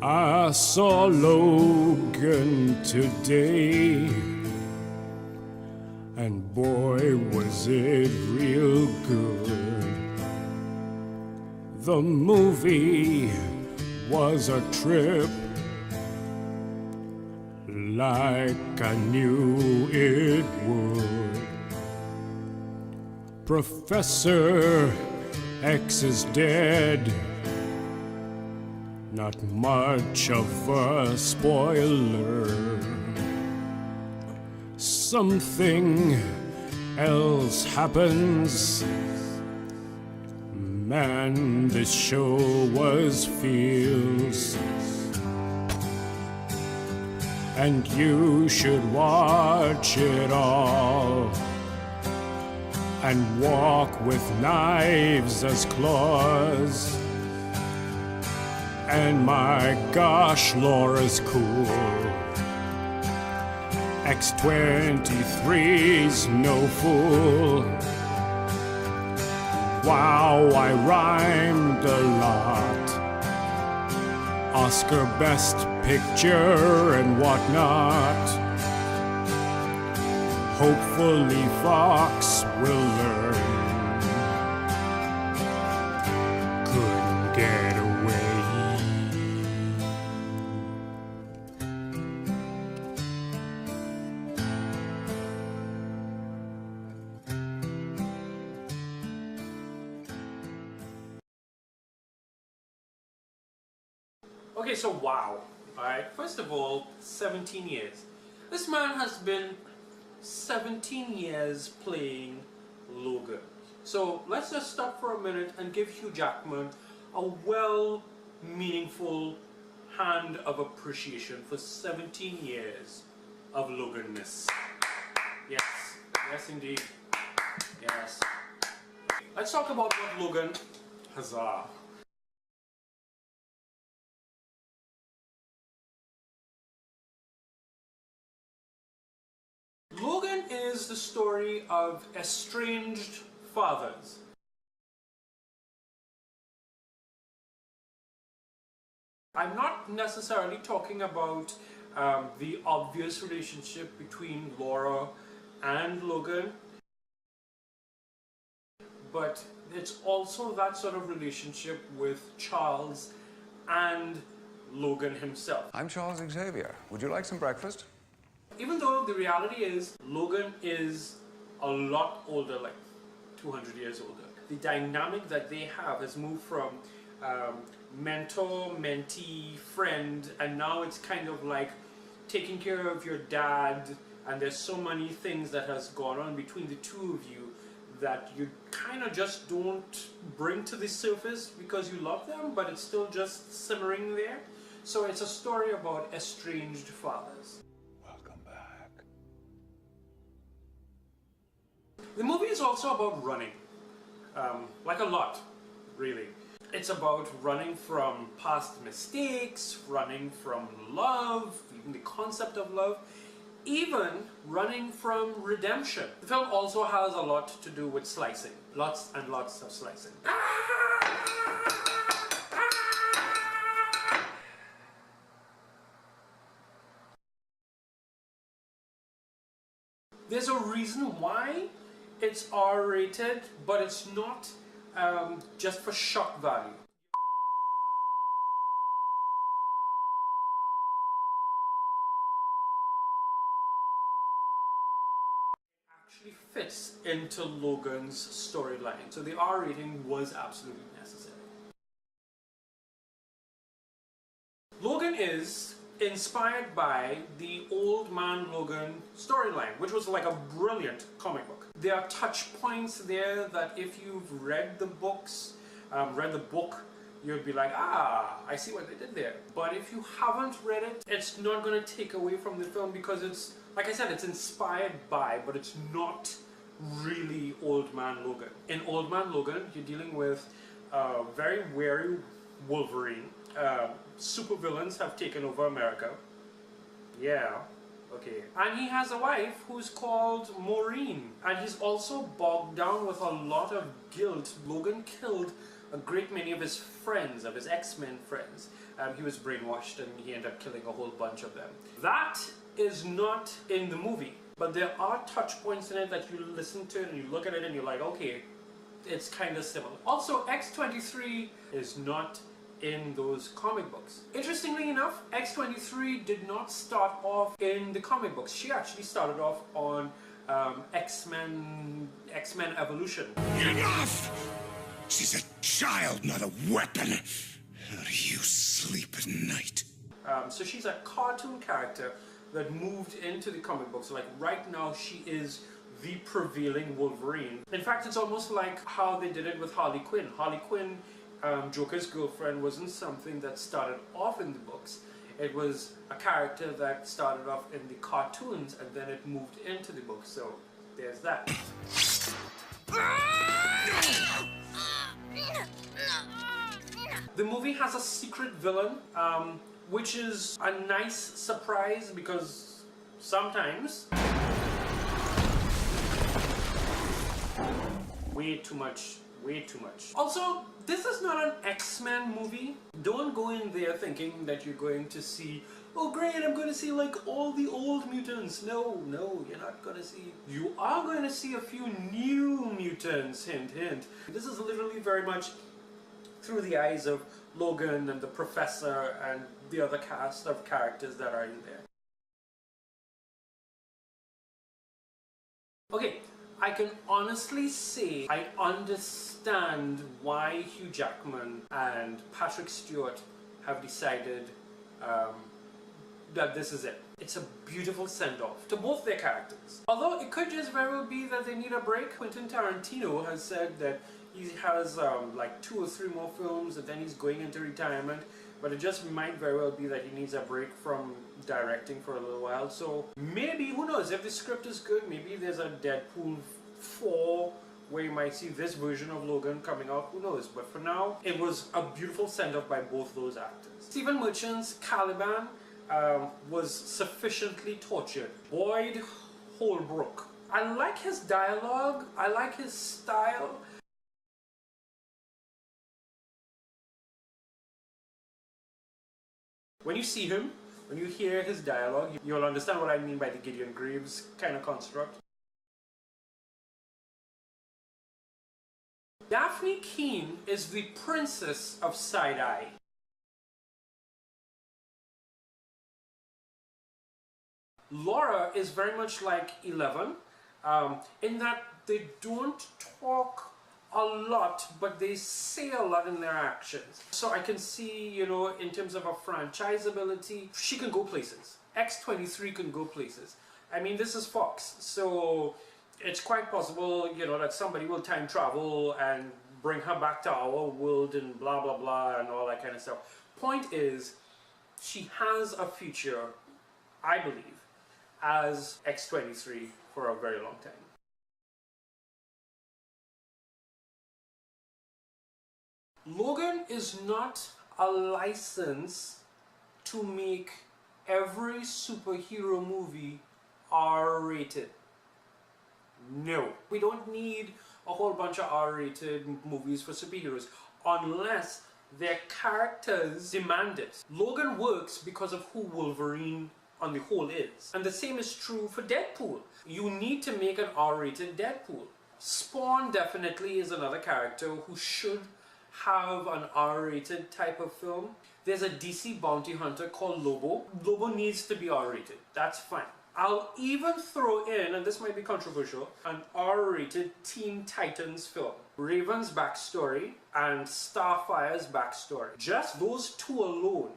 I saw Logan today, and boy was it real good. The movie was a trip, like I knew it would. Professor X is dead, not much of a spoiler. Something else happens. Man, this show was feels, and you should watch it all and walk with knives as claws. And my gosh, Laura's cool. X-23's no fool. Wow, I rhymed a lot. Oscar Best Picture and whatnot. Hopefully Fox will learn. Couldn't get away. Okay, so wow. Alright, first of all, 17 years. This man has been 17 years playing Logan. So let's just stop for a minute and give Hugh Jackman a meaningful hand of appreciation for 17 years of Loganness. Yes, yes indeed. Yes. Let's talk about what Logan Huzzah. Logan is the story of estranged fathers. I'm not necessarily talking about the obvious relationship between Laura and Logan, but it's also that sort of relationship with Charles and Logan himself. I'm Charles Xavier. Would you like some breakfast? Even though the reality is Logan is a lot older, like 200 years older. The dynamic that they have has moved from mentor, mentee, friend, and now it's kind of like taking care of your dad, and there's so many things that has gone on between the two of you that you kind of just don't bring to the surface because you love them, but it's still just simmering there. So it's a story about estranged fathers. The movie is also about running, like a lot, really. It's about running from past mistakes, running from love, even the concept of love, even running from redemption. The film also has a lot to do with slicing, lots and lots of slicing. There's a reason why it's R-rated, but it's not just for shock value. It actually fits into Logan's storyline, so the R rating was absolutely necessary. Logan is inspired by the Old Man Logan storyline, which was like a brilliant comic book. There are touch points there that if you've read the books, read the book, you'd be like, ah, I see what they did there. But if you haven't read it, it's not going to take away from the film because it's, like I said, it's inspired by, but it's not really Old Man Logan. In Old Man Logan, you're dealing with a very wary Wolverine. Supervillains have taken over America. Yeah, okay. And he has a wife who's called Maureen. And he's also bogged down with a lot of guilt. Logan killed a great many of his friends, of his X-Men friends. he was brainwashed and he ended up killing a whole bunch of them. That is not in the movie, but there are touch points in it that you listen to and you look at it and you're like, okay, it's kind of similar. Also, X-23 is not in those comic books. Interestingly enough, X-23 did not start off in the comic books. She actually started off on X-Men Evolution. Enough! She's a child, not a weapon. How do you sleep at night? So she's a cartoon character that moved into the comic books. Like right now, she is the prevailing Wolverine. In fact, it's almost like how they did it with Harley Quinn. Harley Quinn, Joker's girlfriend, wasn't something that started off in the books. It was a character that started off in the cartoons and then it moved into the books. So there's that. The movie has a secret villain, which is a nice surprise because sometimes way too much. Also, this is not an X-Men movie. Don't go in there thinking that you're going to see, oh great, I'm going to see like all the old mutants. No, you're not going to see. You are going to see a few new mutants, hint, hint. This is literally very much through the eyes of Logan and the Professor and the other cast of characters that are in there. Okay, I can honestly say I understand why Hugh Jackman and Patrick Stewart have decided that this is it. It's a beautiful send-off to both their characters. Although it could just very well be that they need a break. Quentin Tarantino has said that he has like 2 or 3 more films and then he's going into retirement. But it just might very well be that he needs a break from directing for a little while. So maybe, who knows, if the script is good, maybe there's a Deadpool 4 where you might see this version of Logan coming out, who knows. But for now, it was a beautiful send-off by both those actors. Stephen Merchant's Caliban was sufficiently tortured. Boyd Holbrook. I like his dialogue, I like his style. When you see him, when you hear his dialogue, you'll understand what I mean by the Gideon Graves kind of construct. Daphne Keane is the princess of side-eye. Laura is very much like Eleven, in that they don't talk a lot, but they say a lot in their actions. So I can see, you know, in terms of a franchisability, she can go places. X-23 can go places. I mean, this is Fox, so it's quite possible, you know, that somebody will time travel and bring her back to our world and blah, blah, blah, and all that kind of stuff. Point is, she has a future, I believe, as X-23 for a very long time. Logan is not a license to make every superhero movie R-rated. No. We don't need a whole bunch of R-rated movies for superheroes unless their characters demand it. Logan works because of who Wolverine on the whole is. And the same is true for Deadpool. You need to make an R-rated Deadpool. Spawn definitely is another character who should have an R-rated type of film. There's a DC bounty hunter called Lobo. Lobo needs to be R-rated. That's fine. I'll even throw in, and this might be controversial, an R-rated Teen Titans film. Raven's backstory and Starfire's backstory. Just those two alone.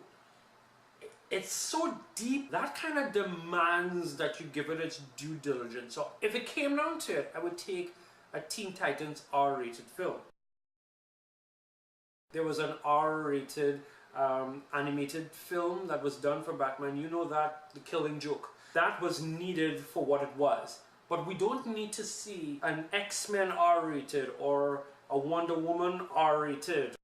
It's so deep, that kind of demands that you give it its due diligence. So if it came down to it, I would take a Teen Titans R-rated film. There was an R-rated animated film that was done for Batman. You know that, The Killing Joke. That was needed for what it was. But we don't need to see an X-Men R-rated or a Wonder Woman R-rated.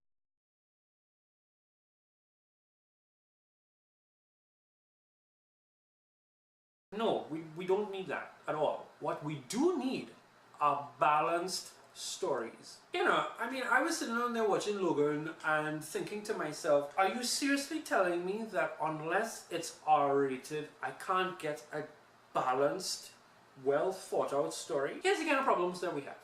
No, we don't need that at all. What we do need are balanced stories. You know, I mean, I was sitting on there watching Logan and thinking to myself, are you seriously telling me that unless it's R-rated, I can't get a balanced, well thought out story? Here's the kind of problems that we have.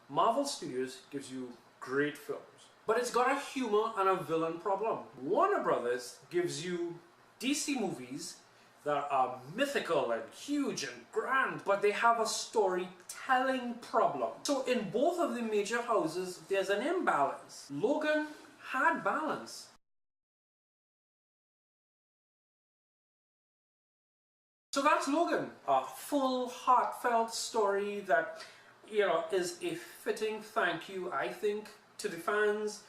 Marvel Studios gives you great films, but it's got a humor and a villain problem. Warner Brothers gives you DC movies that are mythical and huge and grand, but they have a storytelling problem. So in both of the major houses, there's an imbalance. Logan had balance. So that's Logan, a full, heartfelt story that, you know, is a fitting thank you, I think, to the fans.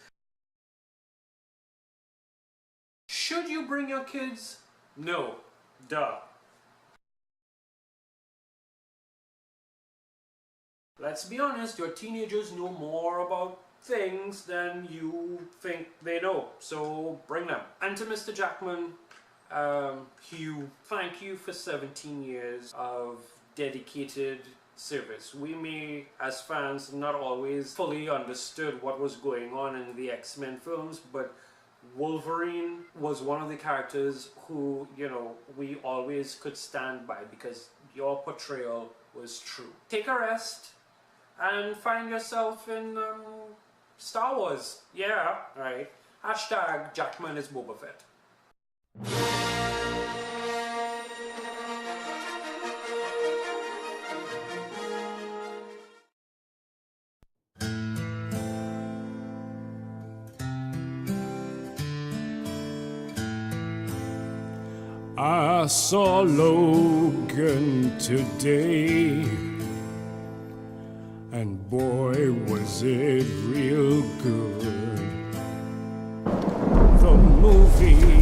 Should you bring your kids? No. Duh. Let's be honest, your teenagers know more about things than you think they know, so bring them. And to Mr. Jackman, Hugh, thank you for 17 years of dedicated service. We may, as fans, not always fully understood what was going on in the X-Men films, but Wolverine was one of the characters who, you know, we always could stand by because your portrayal was true. Take a rest and find yourself in Star Wars. Yeah, right. Hashtag Jackman is Boba Fett. I saw Logan today, and boy was it real good. The movie